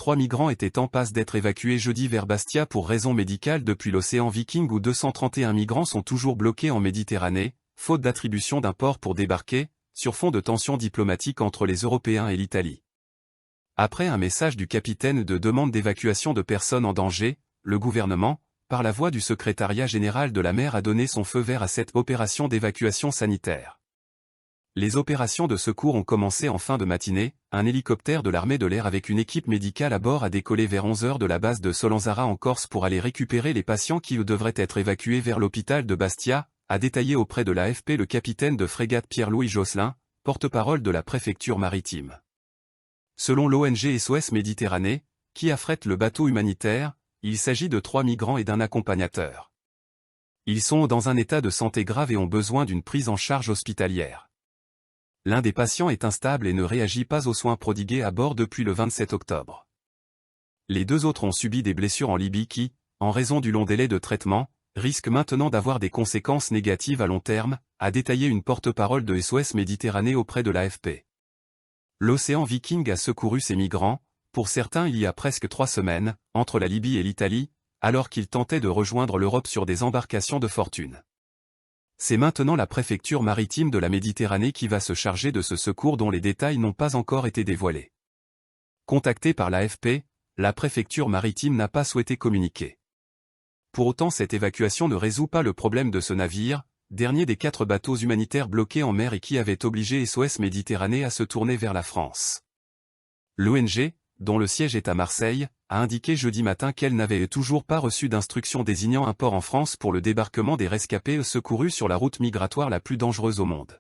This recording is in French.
3 migrants étaient en passe d'être évacués jeudi vers Bastia pour raisons médicales depuis l'océan Viking où 231 migrants sont toujours bloqués en Méditerranée, faute d'attribution d'un port pour débarquer, sur fond de tensions diplomatiques entre les Européens et l'Italie. Après un message du capitaine de demande d'évacuation de personnes en danger, le gouvernement, par la voix du secrétariat général de la mer a donné son feu vert à cette opération d'évacuation sanitaire. Les opérations de secours ont commencé en fin de matinée, un hélicoptère de l'armée de l'air avec une équipe médicale à bord a décollé vers 11 h de la base de Solanzara en Corse pour aller récupérer les patients qui devraient être évacués vers l'hôpital de Bastia, a détaillé auprès de l'AFP le capitaine de frégate Pierre-Louis Josselin, porte-parole de la préfecture maritime. Selon l'ONG SOS Méditerranée, qui affrète le bateau humanitaire, il s'agit de 3 migrants et d'un accompagnateur. Ils sont dans un état de santé grave et ont besoin d'une prise en charge hospitalière. L'un des patients est instable et ne réagit pas aux soins prodigués à bord depuis le 27 octobre. Les 2 autres ont subi des blessures en Libye qui, en raison du long délai de traitement, risquent maintenant d'avoir des conséquences négatives à long terme, a détaillé une porte-parole de SOS Méditerranée auprès de l'AFP. L'océan Viking a secouru ces migrants, pour certains il y a presque 3 semaines, entre la Libye et l'Italie, alors qu'ils tentaient de rejoindre l'Europe sur des embarcations de fortune. C'est maintenant la préfecture maritime de la Méditerranée qui va se charger de ce secours dont les détails n'ont pas encore été dévoilés. Contactée par l'AFP, la préfecture maritime n'a pas souhaité communiquer. Pour autant cette évacuation ne résout pas le problème de ce navire, dernier des 4 bateaux humanitaires bloqués en mer et qui avait obligé SOS Méditerranée à se tourner vers la France. L'ONG, dont le siège est à Marseille, a indiqué jeudi matin qu'elle n'avait toujours pas reçu d'instruction désignant un port en France pour le débarquement des rescapés secourus sur la route migratoire la plus dangereuse au monde.